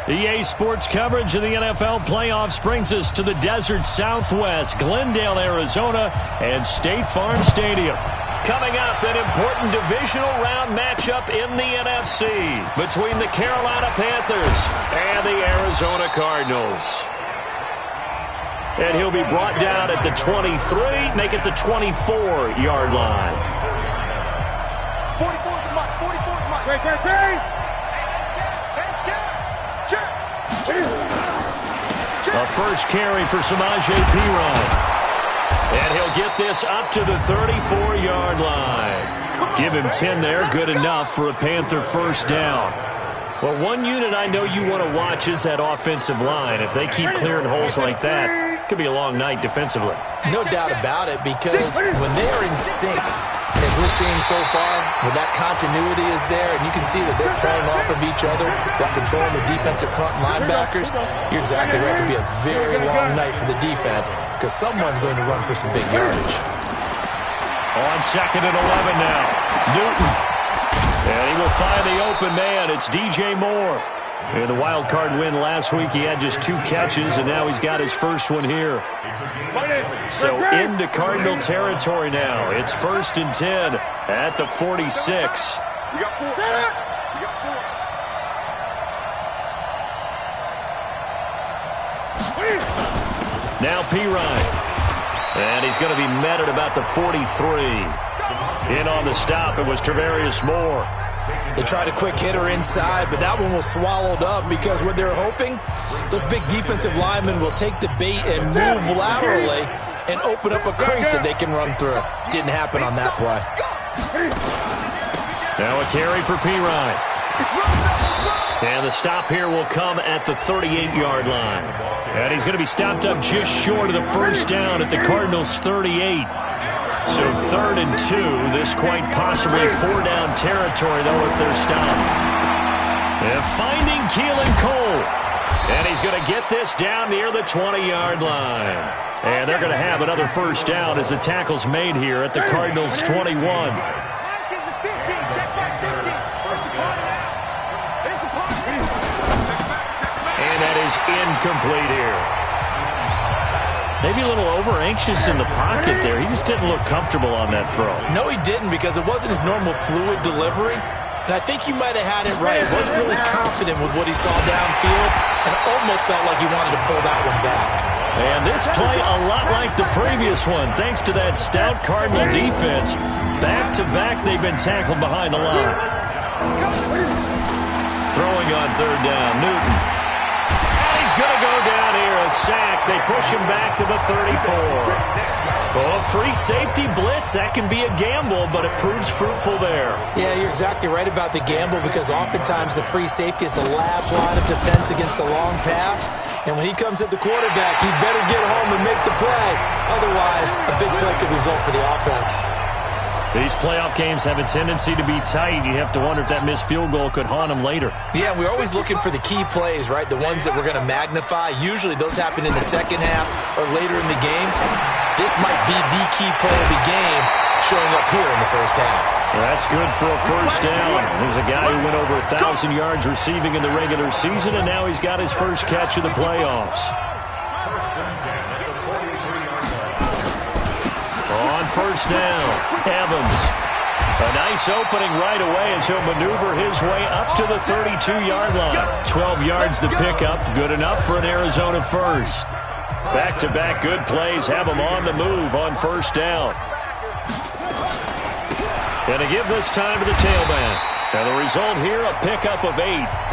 EA Sports coverage of the NFL playoffs brings us to the desert Southwest, Glendale, Arizona, and State Farm Stadium. Coming up, an important divisional round matchup in the NFC between the Carolina Panthers and the Arizona Cardinals. And he'll be brought down at the 23, make it the 24-yard line. 44's the mark, 44's the mark. Great. A first carry for Samaje Perine. And he'll get this up to the 34-yard line. Give him 10 there, good enough for a Panther first down. Well, one unit I know you want to watch is that offensive line. If they keep clearing holes like that, it could be a long night defensively. No doubt about it, because when they are in sync, as we're seeing so far, when that continuity is there, and you can see that they're playing off of each other while controlling the defensive front linebackers, you're exactly right. It could be a very long night for the defense because someone's going to run for some big yardage. On second and 11 now, Newton. And he will find the open man. It's DJ Moore. In the wild card win last week, he had just 2 catches, and now he's got his first one here. So into Cardinal territory now. It's 1st and 10 at the 46. Now Perine. And he's going to be met at about the 43. In on the stop, it was Travarius Moore. They tried a quick hitter inside, but that one was swallowed up because what they're hoping, those big defensive linemen will take the bait and move laterally and open up a crease that they can run through. Didn't happen on that play. Now a carry for Perine. And the stop here will come at the 38-yard line. And he's going to be stopped up just short of the first down at the Cardinals' 38. So 3rd and 2, this quite possibly 4-down territory, though, if they're stopped. And finding Keelan Cole. And he's going to get this down near the 20-yard line. And they're going to have another first down as the tackle's made here at the Cardinals' 21. And that is incomplete here. Maybe a little over-anxious in the pocket there. He just didn't look comfortable on that throw. No, he didn't, because it wasn't his normal fluid delivery. And I think you might have had it right. He wasn't really confident with what he saw downfield and almost felt like he wanted to pull that one back. And this play a lot like the previous one, thanks to that stout Cardinal defense. Back-to-back, they've been tackled behind the line. Throwing on 3rd down, Newton. He's going to go down here, a sack. They push him back to the 34. Well, free safety blitz, that can be a gamble, but it proves fruitful there. Yeah, you're exactly right about the gamble, because oftentimes the free safety is the last line of defense against a long pass. And when he comes at the quarterback, he better get home and make the play. Otherwise, a big play could result for the offense. These playoff games have a tendency to be tight. You have to wonder if that missed field goal could haunt them later. Yeah, we're always looking for the key plays, right? The ones that we're going to magnify. Usually those happen in the second half or later in the game. This might be the key play of the game showing up here in the first half. That's good for a first down. There's a guy who went over 1,000 yards receiving in the regular season, and now he's got his first catch of the playoffs. On first down, Evans. A nice opening right away as he'll maneuver his way up to the 32-yard line. 12 yards to pick up, good enough for an Arizona first. Back-to-back good plays have him on the move on first down. And to give this time to the tailback. And the result here, a pickup of 8.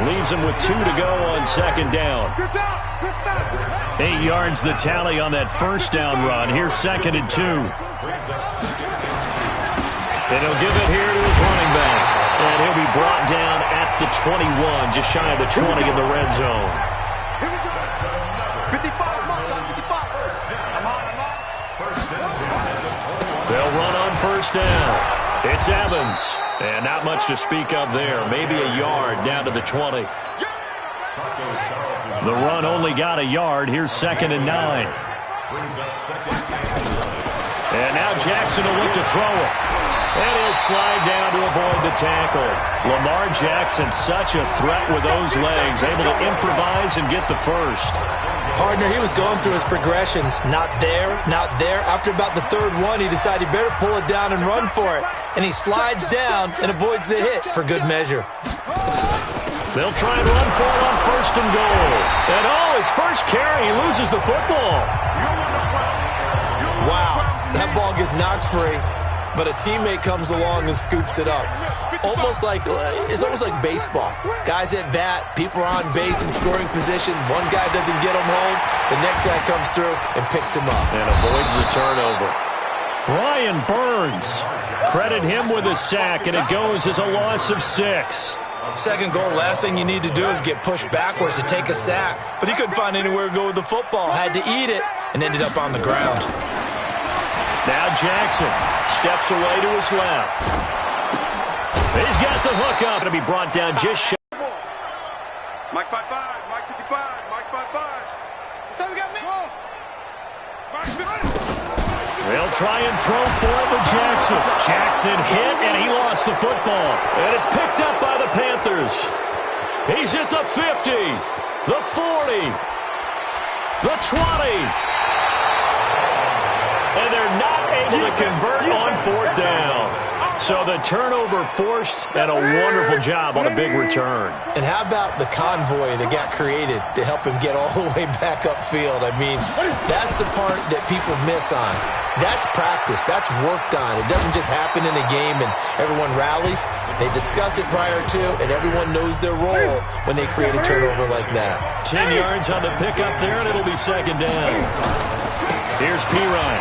Leaves him with 2 to go on second down. 8 yards the tally on that first down run. Here's 2nd and 2. And he'll give it here to his running back. And he'll be brought down at the 21, just shy of the 20 in the red zone. They'll run on first down. It's Evans. And not much to speak of there. Maybe a yard down to the 20. The run only got a yard. Here's 2nd and 9. And now Jackson will look to throw it. And he'll slide down to avoid the tackle. Lamar Jackson, such a threat with those legs, able to improvise and get the first. Partner, he was going through his progressions. Not there, not there. After about the third one, he decided he better pull it down and run for it. And he slides down and avoids the hit for good measure. They'll try and run for it on first and goal. And his first carry, he loses the football. Wow, that ball gets knocked free, but a teammate comes along and scoops it up. It's almost like baseball. Guys at bat, people are on base in scoring position. One guy doesn't get him home. The next guy comes through and picks him up. And avoids the turnover. Brian Burns. Credit him with a sack, and it goes as a loss of 6. Second goal, last thing you need to do is get pushed backwards to take a sack. But he couldn't find anywhere to go with the football. Had to eat it and ended up on the ground. Now Jackson steps away to his left. He's got the hook up. Going to be brought down just shy. Mike 5-5, Mike 55, Mike 5-5. So we got me. They'll try and throw for it with Jackson. Jackson hit, and he lost the football. And it's picked up by the Panthers. He's at the 50, the 40, the 20. And they're not able to convert on fourth down. So the turnover forced, and a wonderful job on a big return. And how about the convoy that got created to help him get all the way back upfield? I mean, that's the part that people miss on. That's practice. That's worked on. It doesn't just happen in a game and everyone rallies. They discuss it prior to, and everyone knows their role when they create a turnover like that. 10 yards on the pickup there, and it'll be second down. Here's Pirine.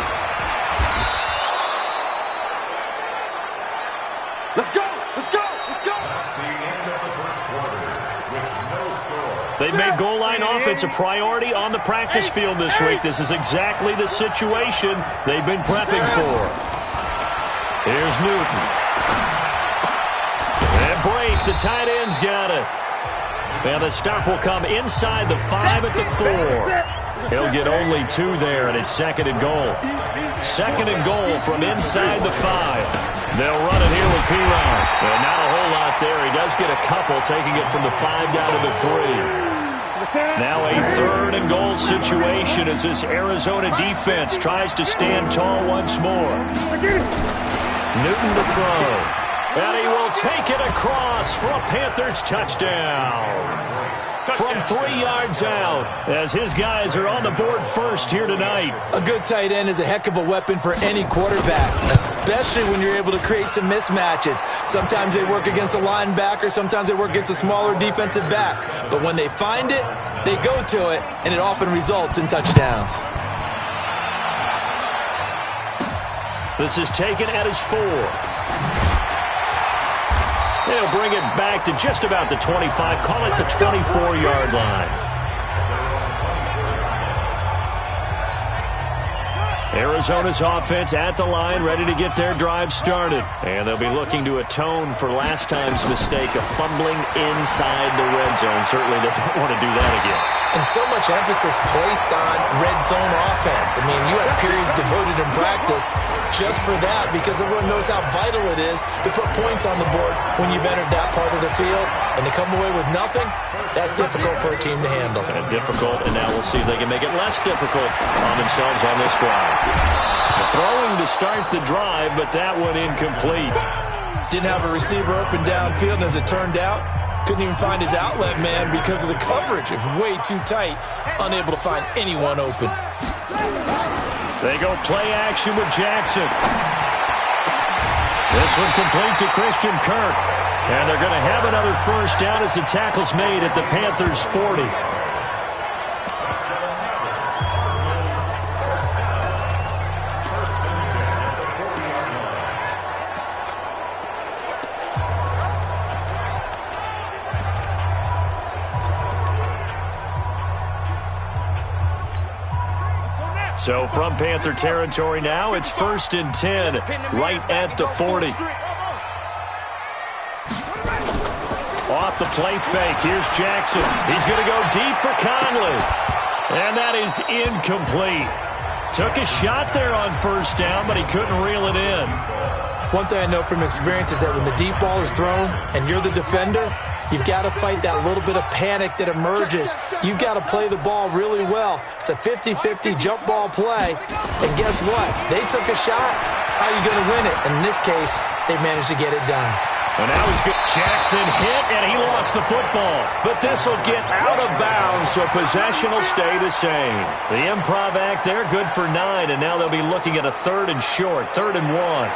Let's go! Let's go! Let's go! They've made goal line offense a priority on the practice field this week. This is exactly the situation they've been prepping for. Here's Newton. And break. The tight end's got it. And the stop will come inside the 5 at the 4. He'll get only 2 there, and it's second and goal. Second and goal from inside the 5. They'll run it here with Pirine. And not a whole lot there. He does get a couple, taking it from the 5 down to the 3. Now a third and goal situation as this Arizona defense tries to stand tall once more. Newton to throw. And he will take it across for a Panthers touchdown. From 3 yards out, as his guys are on the board first here tonight. A good tight end is a heck of a weapon for any quarterback, especially when you're able to create some mismatches. Sometimes they work against a linebacker, sometimes they work against a smaller defensive back. But when they find it, they go to it, and it often results in touchdowns. This is taken at his 4. They'll bring it back to just about the 25, call it the 24-yard line. Arizona's offense at the line, ready to get their drive started. And they'll be looking to atone for last time's mistake of fumbling inside the red zone. Certainly they don't want to do that again. And so much emphasis placed on red zone offense. I mean, you have periods devoted in practice just for that because everyone knows how vital it is to put points on the board when you've entered that part of the field. And to come away with nothing, that's difficult for a team to handle. And difficult, and now we'll see if they can make it less difficult on themselves on this drive. Throwing to start the drive, but that one incomplete. Didn't have a receiver open downfield, and as it turned out, couldn't even find his outlet man because of the coverage. It was way too tight, unable to find anyone open. They go play action with Jackson. This one complete to Christian Kirk. And they're going to have another first down as the tackle's made at the Panthers' 40. So from Panther territory now, it's 1st and 10, right at the 40. Off the play fake, here's Jackson. He's going to go deep for Conley. And that is incomplete. Took a shot there on first down, but he couldn't reel it in. One thing I know from experience is that when the deep ball is thrown and you're the defender, you've got to fight that little bit of panic that emerges. You've got to play the ball really well. It's a 50-50 jump ball play. And guess what? They took a shot. How are you going to win it? And in this case, they managed to get it done. And now he's got Jackson hit, and he lost the football. But this will get out of bounds, so possession will stay the same. The improv act there, good for 9, and now they'll be looking at a 3rd and short, 3rd and 1.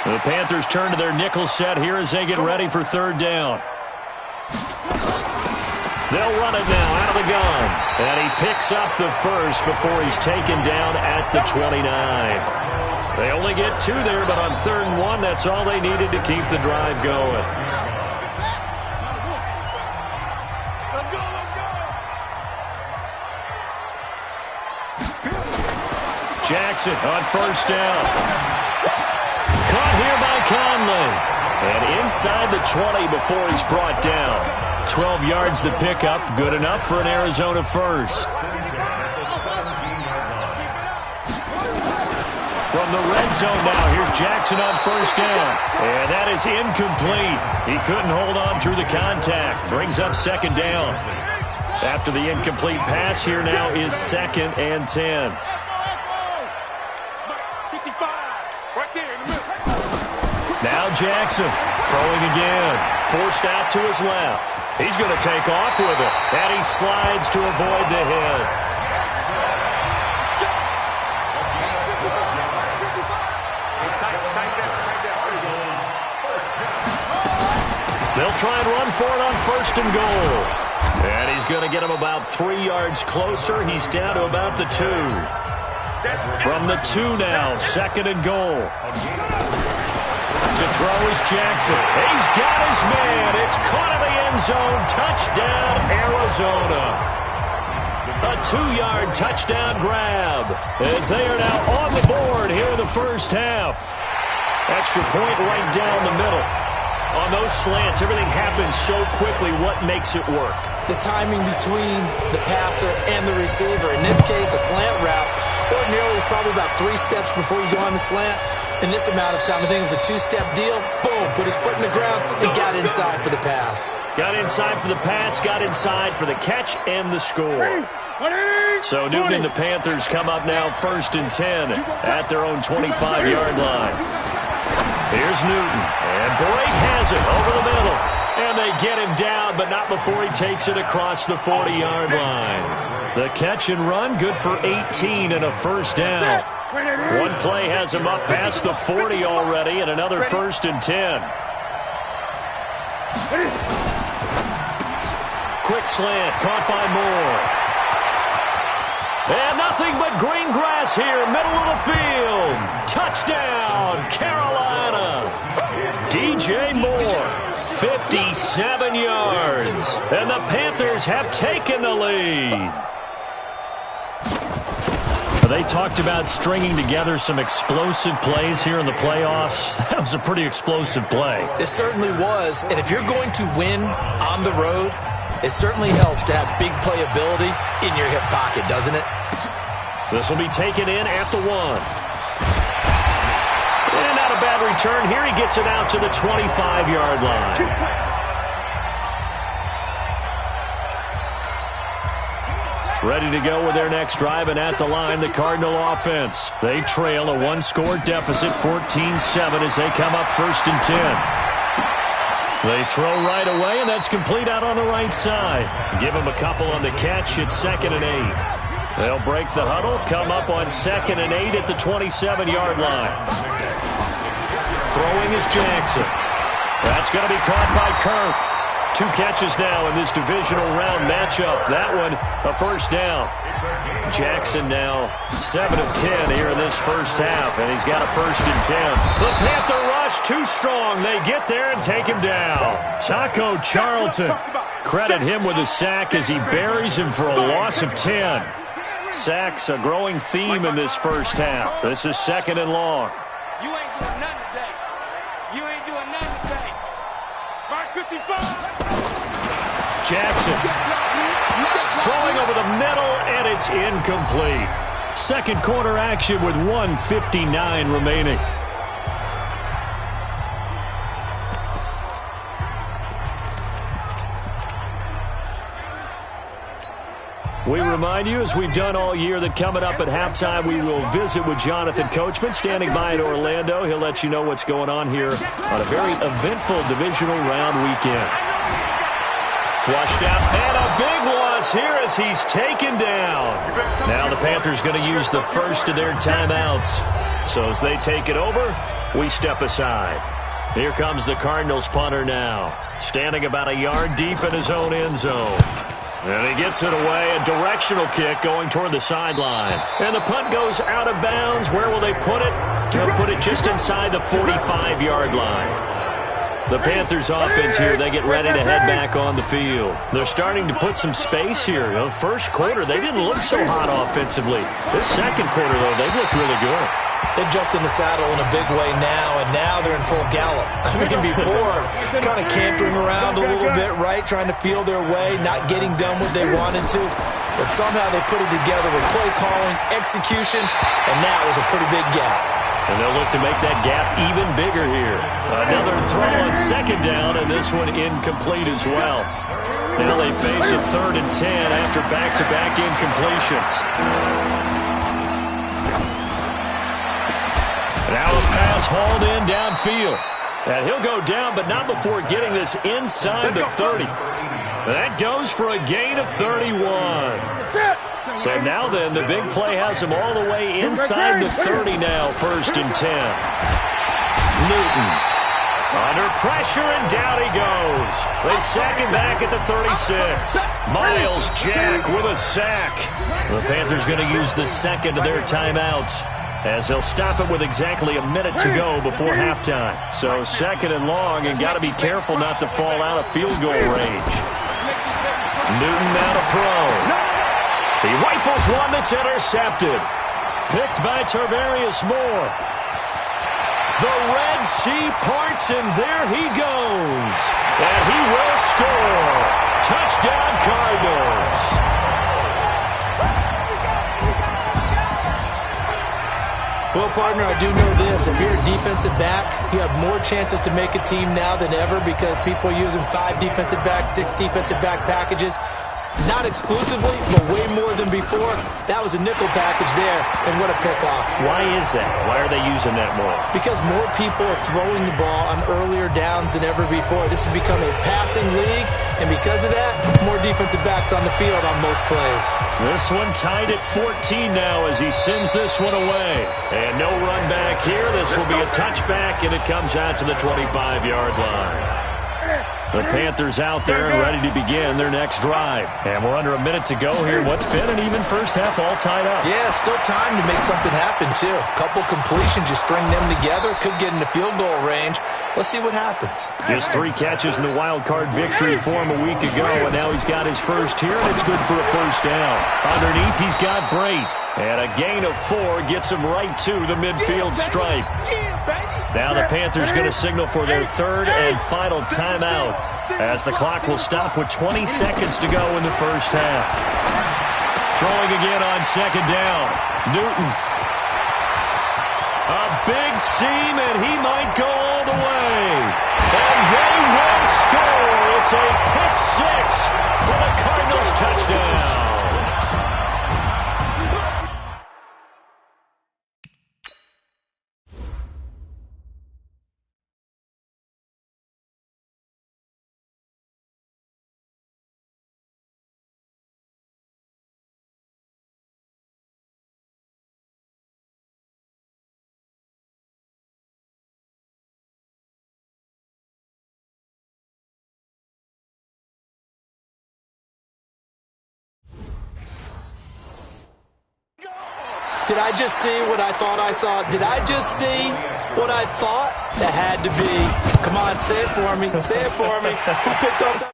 The Panthers turn to their nickel set here as they get ready for 3rd down. They'll run it now out of the gun. And he picks up the first before he's taken down at the 29. They only get 2 there, but on 3rd and 1, that's all they needed to keep the drive going. Jackson on 1st down. Caught here by Conley. And inside the 20 before he's brought down. 12 yards the pickup, good enough for an Arizona first. From the red zone now, here's Jackson on 1st down. And that is incomplete. He couldn't hold on through the contact. Brings up 2nd down. After the incomplete pass, here now is 2nd and 10. Now Jackson throwing again. Forced out to his left. He's going to take off with it. And he slides to avoid the hit. They'll try and run for it on 1st and goal. And he's going to get him about 3 yards closer. He's down to about the 2. From the 2 now, 2nd and goal. To throw is Jackson. He's got his man. It's caught in the end zone. Touchdown, Arizona. A 2-yard touchdown grab as they are now on the board here in the first half. Extra point right down the middle. On those slants, everything happens so quickly. What makes it work? The timing between the passer and the receiver. In this case, a slant route. Ordinarily, it's probably about 3 steps before you go on the slant. In this amount of time, I think it was a 2-step deal. Boom, put his foot in the ground and got inside for the pass. Got inside for the pass, got inside for the catch and the score. So Newton and the Panthers come up now 1st and 10 at their own 25-yard line. Here's Newton, and Blake has it over the middle. And they get him down, but not before he takes it across the 40-yard line. The catch and run, good for 18 and a 1st down. One play has him up past the 40 already, and another 1st and 10. Quick slant, caught by Moore. And nothing but green grass here, middle of the field. Touchdown, Carolina. DJ Moore, 57 yards. And the Panthers have taken the lead. They talked about stringing together some explosive plays here in the playoffs. That was a pretty explosive play. It certainly was. And if you're going to win on the road, it certainly helps to have big playability in your hip pocket, doesn't it? This will be taken in at the 1. And not a bad return here. He gets it out to the 25-yard line. Ready to go with their next drive, and at the line, the Cardinal offense. They trail a 1-score deficit, 14-7, as they come up 1st and 10. They throw right away, and that's complete out on the right side. Give them a couple on the catch. It's 2nd and 8. They'll break the huddle, come up on 2nd and 8 at the 27-yard line. Throwing is Jackson. That's going to be caught by Kirk. 2 catches now in this divisional round matchup. That one, a 1st down. Jackson now 7 of 10 here in this first half, and he's got a 1st and 10. The Panther rush too strong. They get there and take him down. Taco Charlton, credit him with a sack as he buries him for a loss of 10. Sacks a growing theme in this first half. This is 2nd and long. You ain't doing nothing today. You ain't doing nothing today. Mark 55. Jackson throwing over the middle, and it's incomplete. Second quarter action with 1:59 remaining. We remind you, as we've done all year, that coming up at halftime, we will visit with Jonathan Coachman, standing by in Orlando. He'll let you know what's going on here on a very eventful divisional round weekend. Flushed out, and a big loss here as he's taken down. Now the Panthers going to use the first of their timeouts. So as they take it over, we step aside. Here comes the Cardinals punter now, standing about a yard deep in his own end zone. And he gets it away, a directional kick going toward the sideline. And the punt goes out of bounds. Where will they put it? They'll put it just inside the 45-yard line. The Panthers offense here, they get ready to head back on the field. They're starting to put some space here. The first quarter, they didn't look so hot offensively. This second quarter, though, they've looked really good. They jumped in the saddle in a big way now, and now they're in full gallop. I mean, before, kind of cantering around a little bit, right, trying to feel their way, not getting done what they wanted to. But somehow they put it together with play calling, execution, and now there's a pretty big gap. And they'll look to make that gap even bigger here. Another throw on second down, and this one incomplete as well. Now they face a 3rd and 10 after back-to-back incompletions. Now a pass hauled in downfield. And he'll go down, but not before getting this inside the 30. That goes for a gain of 31. So now then, the big play has him all the way inside the 30 now, 1st and 10. Newton under pressure, and down he goes. They sack him back at the 36. Miles Jack with a sack. The Panthers going to use the second of their timeouts, as they'll stop it with exactly a minute to go before halftime. So 2nd and long, and got to be careful not to fall out of field goal range. Newton now to throw. He rifles one that's intercepted. Picked by Tarvarius Moore. The Red Sea parts, and there he goes. And he will score. Touchdown, Cardinals. Well, partner, I do know this. If you're a defensive back, you have more chances to make a team now than ever because people are using 5 defensive backs, 6 defensive back packages. Not exclusively, but way more than before. That was a nickel package there, and what a pickoff. Why is that? Why are they using that more? Because more people are throwing the ball on earlier downs than ever before. This has become a passing league, and because of that, more defensive backs on the field on most plays. This one tied at 14 now as he sends this one away. And no run back here. This will be a touchback, and it comes out to the 25-yard line. The Panthers out there and ready to begin their next drive. And we're under a minute to go here. What's been an even first half all tied up. Yeah, still time to make something happen, too. Couple completions, you string them together, could get into field goal range. Let's see what happens. Just 3 catches in the wild card victory for him a week ago, and now he's got his first here, and it's good for a first down. Underneath, he's got Brait. And a gain of 4 gets him right to the midfield stripe. Now the Panthers going to signal for their 3rd and final timeout as the clock will stop with 20 seconds to go in the first half. Throwing again on 2nd down. Newton. A big seam, and he might go all the way. And they will score. It's a pick 6 for the Cardinals touchdown. Did I just see what I thought I saw? Did I just see what I thought? That had to be. Come on, say it for me. Say it for me. Who picked up that?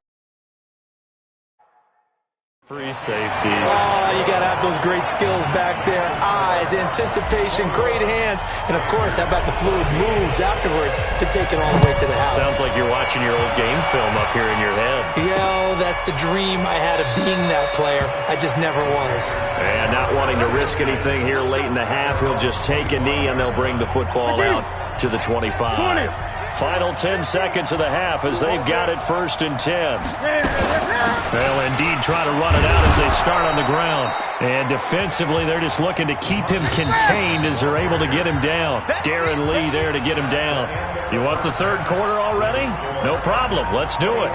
Free safety. Oh, you got to have those great skills back there. Eyes, anticipation, great hands. And, of course, how about the fluid moves afterwards to take it all the way to the house? Sounds like you're watching your old game film up here in your head. Yeah, that's the dream I had of being that player. I just never was. And not wanting to risk anything here late in the half, he'll just take a knee and they'll bring the football out to the 25. Final 10 seconds of the half as they've got it 1st and 10. They'll indeed try to run it out as they start on the ground. And defensively, they're just looking to keep him contained as they're able to get him down. Darren Lee there to get him down. You want the third quarter already? No problem. Let's do it.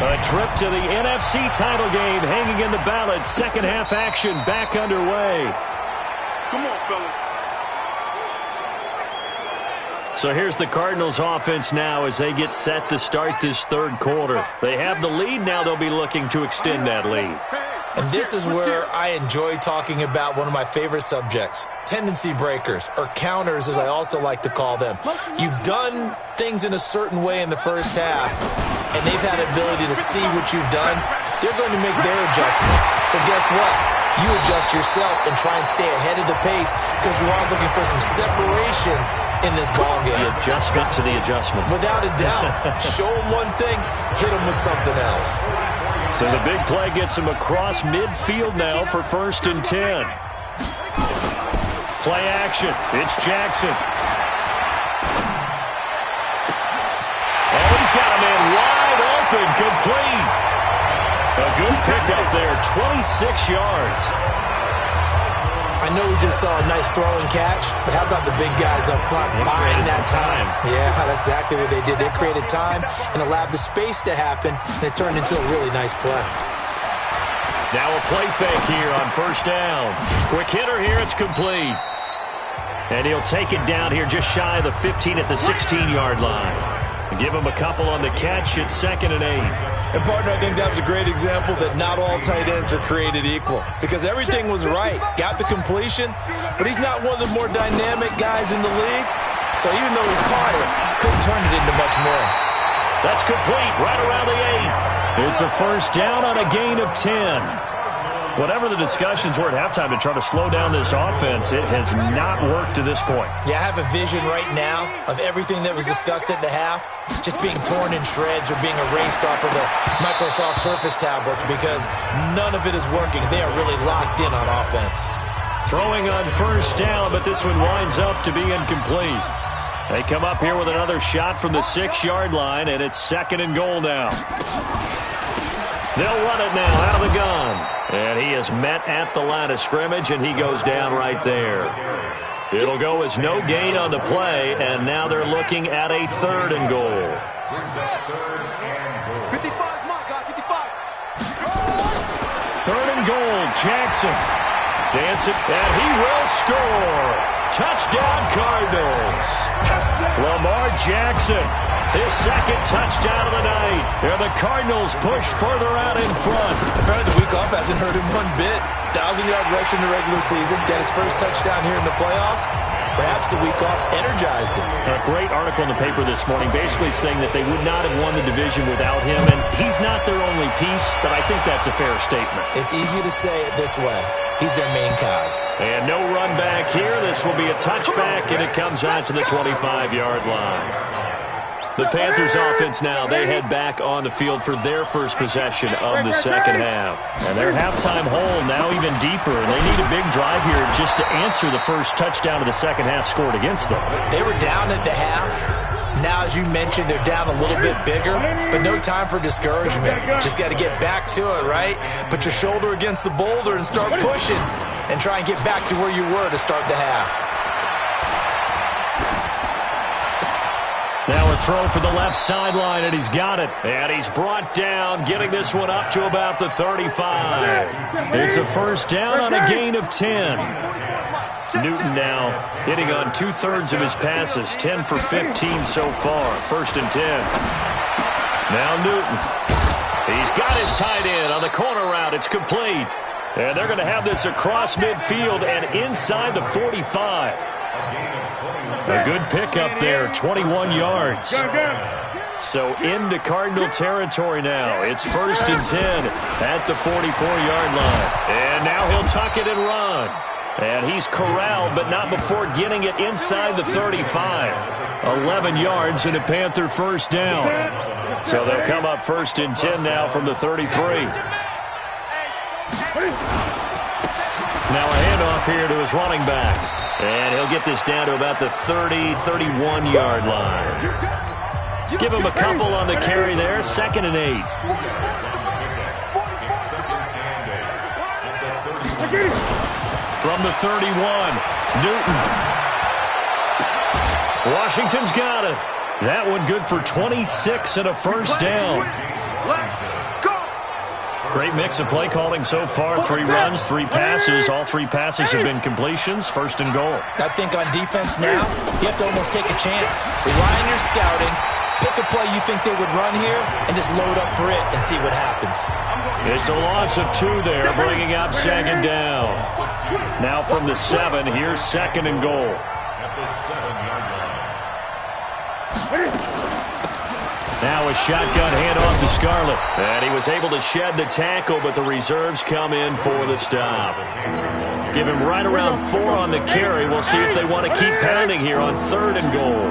A trip to the NFC title game hanging in the balance. Second half action back underway. Come on, fellas. So here's the Cardinals offense now as they get set to start this third quarter. They have the lead. Now they'll be looking to extend that lead. And this is where I enjoy talking about one of my favorite subjects, tendency breakers, or counters as I also like to call them. You've done things in a certain way in the first half, and they've had the ability to see what you've done. They're going to make their adjustments. So guess what? You adjust yourself and try and stay ahead of the pace because you are looking for some separation in this ball game. The adjustment to the adjustment. Without a doubt. Show them one thing, hit them with something else. So the big play gets him across midfield now for 1st and 10. Play action. It's Jackson. Oh, he's got a man wide open, complete. A good pickup there, 26 yards. I know we just saw a nice throwing catch, but how about the big guys up front buying that time? Yeah, that's exactly what they did. They created time and allowed the space to happen, and it turned into a really nice play. Now a play fake here on 1st down. Quick hitter here, it's complete. And he'll take it down here just shy of the 15 at the 16-yard line. Give him a couple on the catch at 2nd and 8. And, partner, I think that was a great example that not all tight ends are created equal because everything was right. Got the completion, but he's not one of the more dynamic guys in the league. So even though he caught it, couldn't turn it into much more. That's complete right around the 8. It's a 1st down on a gain of 10. Whatever the discussions were at halftime to try to slow down this offense, it has not worked to this point. Yeah, I have a vision right now of everything that was discussed at the half just being torn in shreds or being erased off of the Microsoft Surface tablets because none of it is working. They are really locked in on offense. Throwing on 1st down, but this one winds up to be incomplete. They come up here with another shot from the 6-yard line, and it's 2nd and goal now. They'll run it now out of the gun. And he is met at the line of scrimmage, and he goes down right there. It'll go as no gain on the play, and now they're looking at a 3rd and goal. 55, my guy, 55. 3rd and goal, Jackson. Dancing, and he will score. Touchdown, Cardinals. Lamar Jackson, his 2nd touchdown of the night. And the Cardinals push further out in front. Apparently the week off hasn't hurt him one bit. 1,000-yard rush in the regular season. Got his first touchdown here in the playoffs. Perhaps the week off energized him. A great article in the paper this morning basically saying that they would not have won the division without him. And he's not their only piece, but I think that's a fair statement. It's easy to say it this way. He's their main cog. And no run back here. This will be a touchback, and it comes out to the 25-yard line. The Panthers offense now, they head back on the field for their first possession of the second half. And their halftime hole now even deeper. And they need a big drive here just to answer the first touchdown of the second half scored against them. They were down at the half. Now, as you mentioned, they're down a little bit bigger, but no time for discouragement. Just got to get back to it, right? Put your shoulder against the boulder and start pushing and try and get back to where you were to start the half. Now a throw for the left sideline, and he's got it. And he's brought down, getting this one up to about the 35. It's a 1st down on a gain of 10. Newton now hitting on 2/3 of his passes, 10 for 15 so far. 1st and 10. Now Newton. He's got his tight end on the corner route. It's complete. And they're going to have this across midfield and inside the 45. A good pickup there, 21 yards. So into Cardinal territory now. It's 1st and 10 at the 44-yard line. And now he'll tuck it and run. And he's corralled, but not before getting it inside the 35. 11 yards and a Panther 1st down. So they'll come up 1st and 10 now from the 33. Now a handoff here to his running back. And he'll get this down to about the 30, 31-yard line. Give him a couple on the carry there. 2nd and 8. From the 31, Newton. Washington's got it. That one good for 26 and a first down. Great mix of play calling so far. 3 runs, 3 passes. All 3 passes have been completions. 1st and goal. I think on defense now, you have to almost take a chance. Rely on your scouting. Pick a play you think they would run here and just load up for it and see what happens. It's a loss of 2 there, bringing up 2nd down. Now from the 7, here's 2nd and goal. Now a shotgun handoff to Scarlett. And he was able to shed the tackle, but the reserves come in for the stop. Give him right around 4 on the carry. We'll see if they want to keep pounding here on 3rd and goal.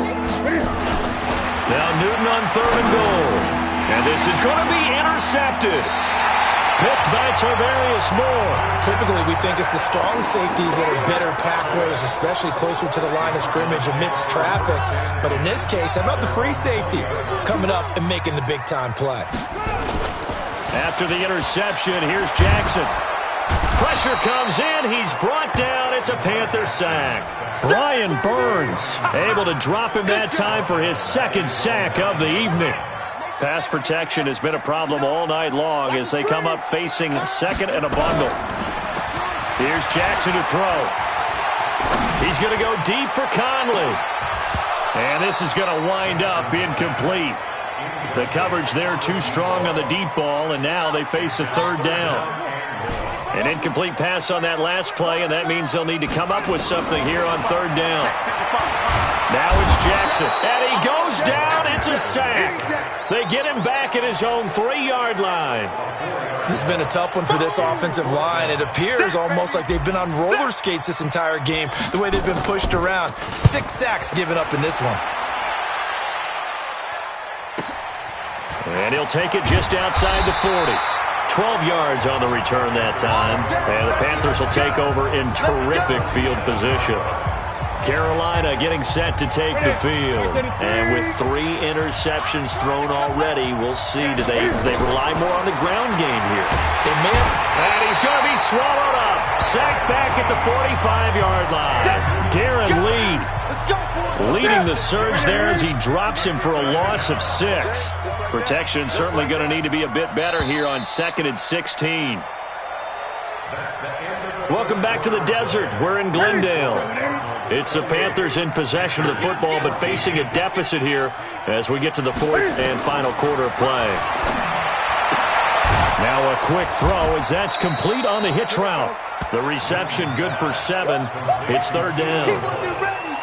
Now Newton on 3rd and goal. And this is going to be intercepted. Picked by Tarvarius Moore. Typically, we think it's the strong safeties that are better tacklers, especially closer to the line of scrimmage amidst traffic. But in this case, how about the free safety coming up and making the big-time play? After the interception, here's Jackson. Pressure comes in. He's brought down. It's a Panther sack. Brian Burns able to drop him that time for his 2nd sack of the evening. Pass protection has been a problem all night long as they come up facing 2nd and a bundle. Here's Jackson to throw. He's going to go deep for Conley. And this is going to wind up incomplete. The coverage there too strong on the deep ball, and now they face a 3rd down. An incomplete pass on that last play, and that means they'll need to come up with something here on 3rd down. Now it's Jackson, and he goes down. It's a sack. They get him back at his own 3-yard line. This has been a tough one for this offensive line. It appears almost like they've been on roller skates this entire game, the way they've been pushed around. 6 sacks given up in this one. And he'll take it just outside the 40. 12 yards on the return that time. And the Panthers will take over in terrific field position. Carolina getting set to take the field. And with 3 interceptions thrown already, we'll see. Do they rely more on the ground game here? They may have. And he's going to be swallowed up. Sacked back at the 45-yard line. Darren Lee leading the surge there as he drops him for a loss of 6. Protection certainly going to need to be a bit better here on 2nd and 16. Welcome back to the desert. We're in Glendale. It's the Panthers in possession of the football, but facing a deficit here as we get to the 4th and final quarter of play. Now a quick throw as that's complete on the hitch route. The reception good for 7. It's 3rd down.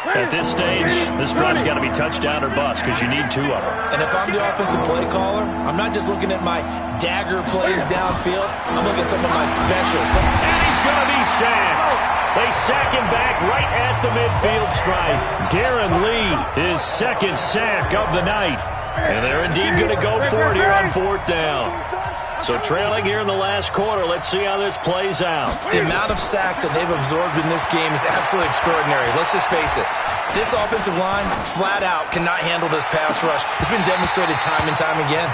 At this stage, this drive's got to be touchdown or bust because you need 2 of them. And if I'm the offensive play caller, I'm not just looking at my dagger plays downfield. I'm looking at some of my specials. And he's going to be sacked. They sack him back right at the midfield stripe. Darren Lee, his 2nd sack of the night. And they're indeed going to go for it here on 4th down. So trailing here in the last quarter, let's see how this plays out. The amount of sacks that they've absorbed in this game is absolutely extraordinary. Let's just face it. This offensive line, flat out, cannot handle this pass rush. It's been demonstrated time and time again.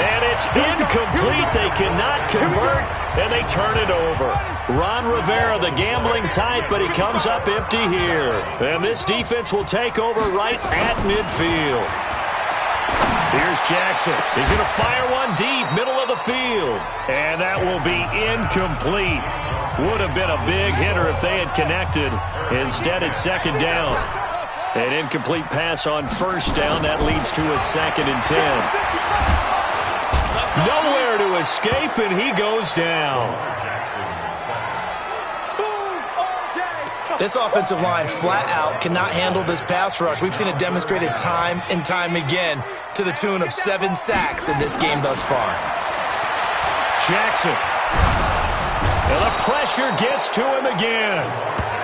And it's incomplete. They cannot convert, and they turn it over. Ron Rivera, the gambling type, but he comes up empty here. And this defense will take over right at midfield. Here's Jackson. He's going to fire one deep, middle of the field. And that will be incomplete. Would have been a big hitter if they had connected. Instead, it's 2nd down. An incomplete pass on 1st down. That leads to a 2nd and 10. Nowhere to escape, and he goes down. This offensive line, flat out, cannot handle this pass rush. We've seen it demonstrated time and time again to the tune of 7 sacks in this game thus far. Jackson. And the pressure gets to him again.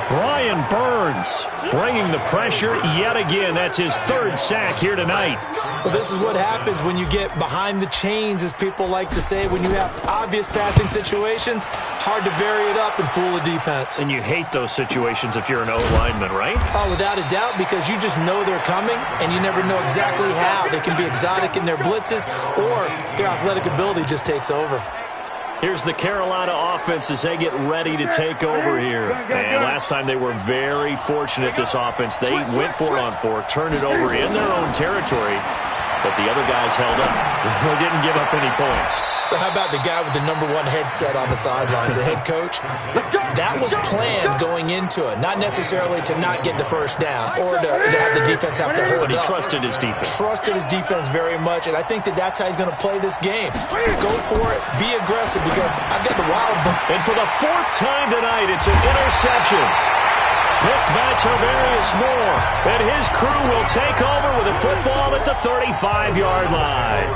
Brian Burns bringing the pressure yet again. That's his third sack here tonight. Well, this is what happens when you get behind the chains, as people like to say. When you have obvious passing situations, hard to vary it up and fool a defense. And you hate those situations if you're an O-lineman, right? Oh, without a doubt, because you just know they're coming, and you never know exactly how. They can be exotic in their blitzes, or their athletic ability just takes over. Here's the Carolina offense as they get ready to take over here. And last time they were very fortunate, this offense. They went for it on 4, turned it over in their own territory, but the other guys held up. They didn't give up any points. So how about the guy with the #1 headset on the sidelines, the head coach? That was planned going into it, not necessarily to not get the first down or to have the defense have to hold up. But he trusted his defense. Trusted his defense very much, and I think that's how he's going to play this game. Go for it. Be aggressive, because I've got the wild book. And for the 4th time tonight, it's an interception. Picked by Tavarius Moore. And his crew will take over with a football at the 35-yard line.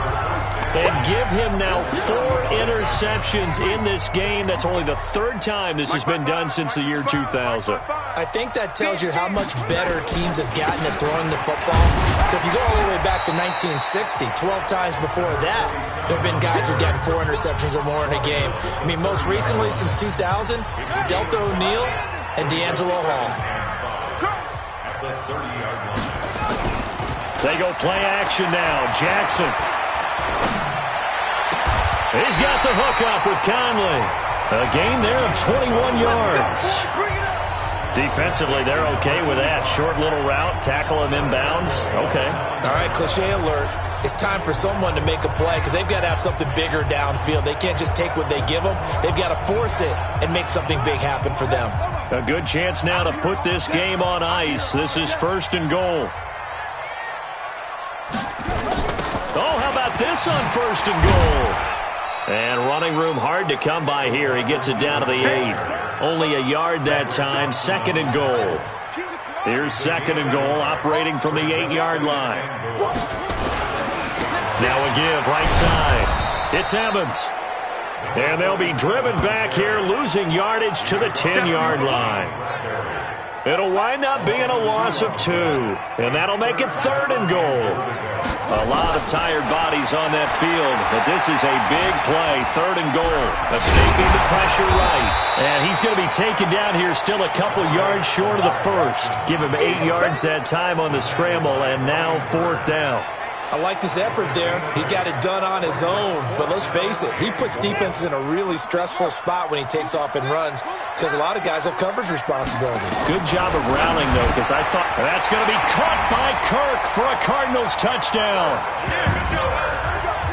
And give him now 4 interceptions in this game. That's only the 3rd time this has been done since the year 2000. I think that tells you how much better teams have gotten at throwing the football. If you go all the way back to 1960, 12 times before that, there have been guys who've gotten 4 interceptions or more in a game. I mean, most recently, since 2000, Delta O'Neal and D'Angelo Hall. They go play action now. Jackson. He's got the hook up with Conley. A gain there of 21 yards. Defensively, they're okay with that. Short little route, tackle him inbounds. Okay. All right, cliche alert. It's time for someone to make a play, because they've got to have something bigger downfield. They can't just take what they give them. They've got to force it and make something big happen for them. A good chance now to put this game on ice. This is 1st and goal. Oh, how about this on 1st and goal? And running room hard to come by here. He gets it down to the 8. Only a yard that time. 2nd and goal. Here's 2nd and goal, operating from the 8-yard line. Now a give, right side. It's Evans. And they'll be driven back here, losing yardage to the 10-yard line. It'll wind up being a loss of 2. And that'll make it 3rd and goal. A lot of tired bodies on that field, but this is a big play. 3rd and goal. Escaping the pressure right. And he's going to be taken down here still a couple yards short of the 1st. Give him 8 yards that time on the scramble, and now 4th down. I like this effort there. He got it done on his own. But let's face it, he puts defenses in a really stressful spot when he takes off and runs, because a lot of guys have coverage responsibilities. Good job of rallying, though, because I thought that's going to be caught by Kirk for a Cardinals touchdown.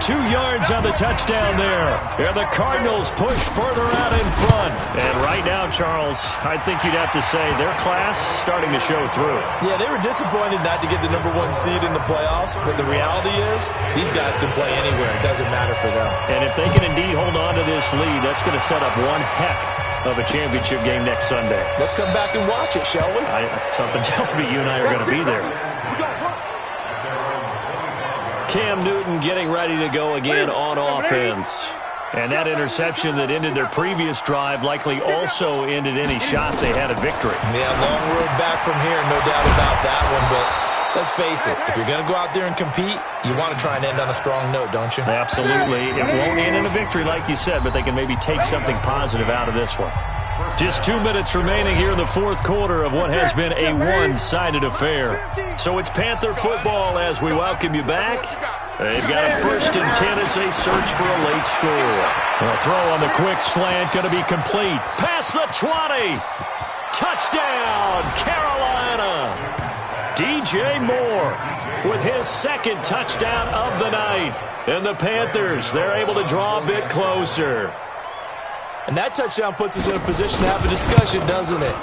2 yards on the touchdown there. And the Cardinals push further out in front. And right now, Charles, I think you'd have to say their class starting to show through. Yeah, they were disappointed not to get the #1 seed in the playoffs, but the reality is these guys can play anywhere. It doesn't matter for them. And if they can indeed hold on to this lead, that's going to set up one heck of a championship game next Sunday. Let's come back and watch it, shall we? Something tells me you and I are going to be there. Cam Newton getting ready to go again on offense. And that interception that ended their previous drive likely also ended any shot they had at victory. Yeah, long road back from here, no doubt about that one. But let's face it, if you're going to go out there and compete, you want to try and end on a strong note, don't you? Absolutely. It won't end in a victory, like you said, but they can maybe take something positive out of this one. Just 2 minutes remaining here in the 4th quarter of what has been a one-sided affair. So it's Panther football as we welcome you back. They've got a 1st and 10 as they search for a late score. A throw on the quick slant going to be complete. Past the 20. Touchdown, Carolina. DJ Moore with his 2nd touchdown of the night. And the Panthers, they're able to draw a bit closer. And that touchdown puts us in a position to have a discussion, doesn't it?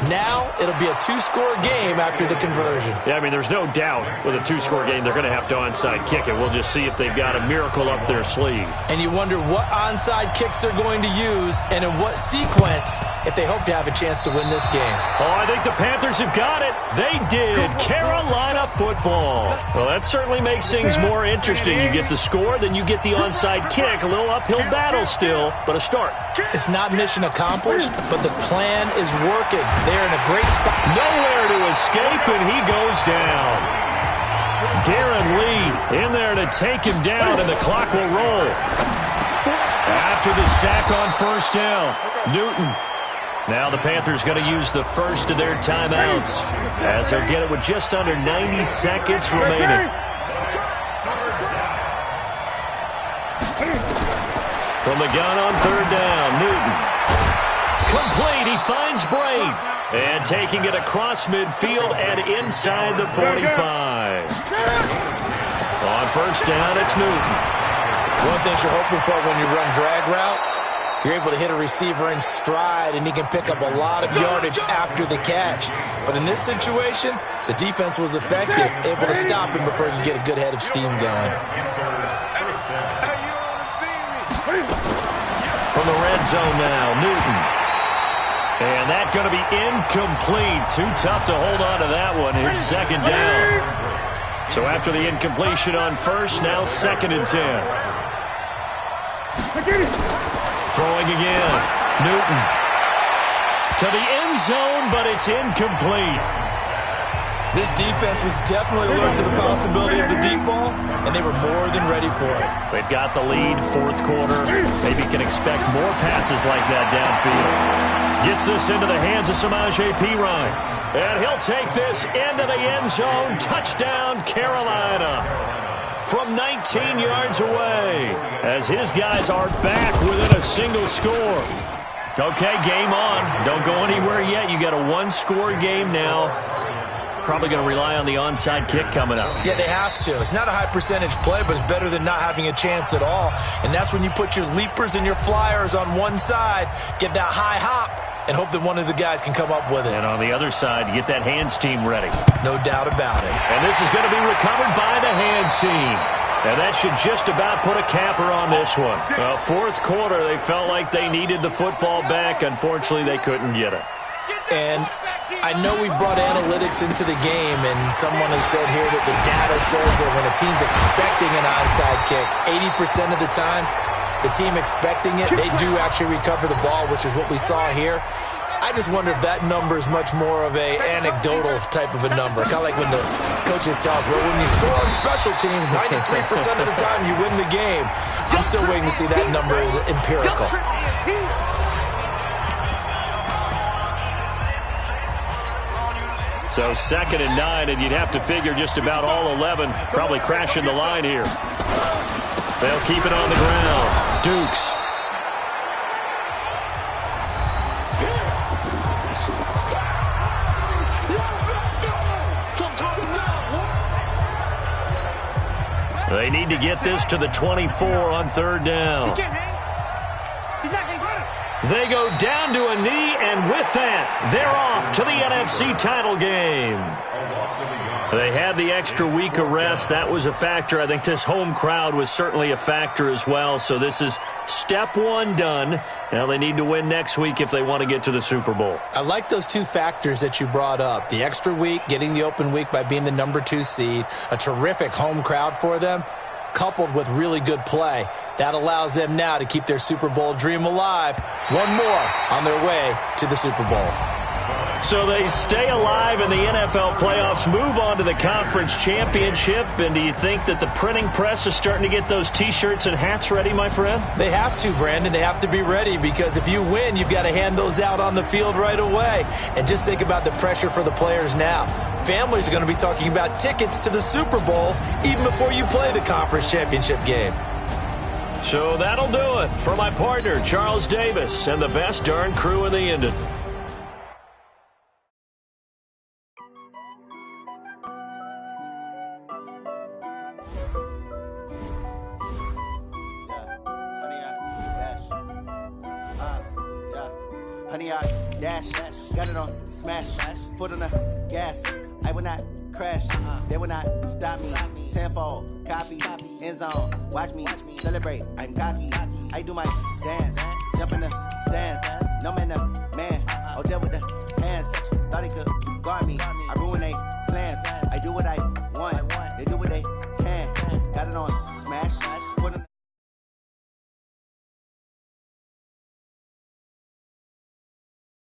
Now it'll be a 2-score game after the conversion. Yeah, I mean, there's no doubt with a 2-score game they're going to have to onside kick it. We'll just see if they've got a miracle up their sleeve. And you wonder what onside kicks they're going to use and in what sequence if they hope to have a chance to win this game. Oh, I think the Panthers have got it. They did. Carolina football. Well, that certainly makes things more interesting. You get the score, then you get the onside kick. A little uphill battle still, but a start. It's not mission accomplished, but the plan is working. They're in a great spot. Nowhere to escape, and he goes down. Darren Lee in there to take him down, and the clock will roll. After the sack on first down, Newton. Now the Panthers going to use the first of their timeouts as they'll get it with just under 90 seconds remaining. From the gun on third down, Newton. Complete, he finds Braid. And taking it across midfield and inside the 45. On first down, it's Newton. One thing you're hoping for when you run drag routes, you're able to hit a receiver in stride, and he can pick up a lot of yardage after the catch. But in this situation, the defense was effective, able to stop him before he could get a good head of steam going. From the red zone now, Newton. And that's going to be incomplete. Too tough to hold on to that one. It's second down. So after the incompletion on first, now second and 10. Throwing again. Newton. To the end zone, but it's incomplete. This defense was definitely alert to the possibility of the deep ball, and they were more than ready for it. They've got the lead, fourth quarter. Maybe can expect more passes like that downfield. Gets this into the hands of Samaje Perine. And he'll take this into the end zone. Touchdown, Carolina. From 19 yards away, as his guys are back within a single score. Okay, game on. Don't go anywhere yet. You got a one-score game now. Probably going to rely on the onside kick coming up. Yeah, they have to. It's not a high-percentage play, but it's better than not having a chance at all. And that's when you put your leapers and your flyers on one side, get that high hop, and hope that one of the guys can come up with it. And on the other side, get that hands team ready. No doubt about it. And this is going to be recovered by the hands team. And that should just about put a capper on this one. Well, fourth quarter, they felt like they needed the football back. Unfortunately, they couldn't get it. And I know we brought analytics into the game, and someone has said here that the data says that when a team's expecting an onside kick, 80% of the time, the team expecting it, they do actually recover the ball, which is what we saw here. I just wonder if that number is much more of a anecdotal type of a number. Kind of like when the coaches tell us, well, when you score on special teams, 93% of the time you win the game. I'm still waiting to see that number is empirical. So second and 9, and you'd have to figure just about all 11 probably crashing the line here. They'll keep it on the ground. Dukes. They need to get this to the 24 on third down. They go down to a knee, and with that, they're off to the NFC title game. They had the extra week of rest. That was a factor. I think this home crowd was certainly a factor as well. So this is step one done. Now they need to win next week if they want to get to the Super Bowl. I like those two factors that you brought up. The extra week, getting the open week by being the number 2 seed, a terrific home crowd for them, coupled with really good play. That allows them now to keep their Super Bowl dream alive. One more on their way to the Super Bowl. So they stay alive in the NFL playoffs, move on to the conference championship. And do you think that the printing press is starting to get those T-shirts and hats ready, my friend? They have to, Brandon. They have to be ready, because if you win, you've got to hand those out on the field right away. And just think about the pressure for the players now. Families are going to be talking about tickets to the Super Bowl even before you play the conference championship game. So that'll do it for my partner, Charles Davis, and the best darn crew in the Indian. Honey, I dash, got it on smash, foot on the gas. I will not crash, they will not stop me. Tenfold, copy, end zone, watch me celebrate. I'm cocky, I do my dance, jump in the stands. No man, the man, oh, deal with the hands. Thought he could guard me, I ruin they plans. I do what I want, they do what they can. Got it on smash.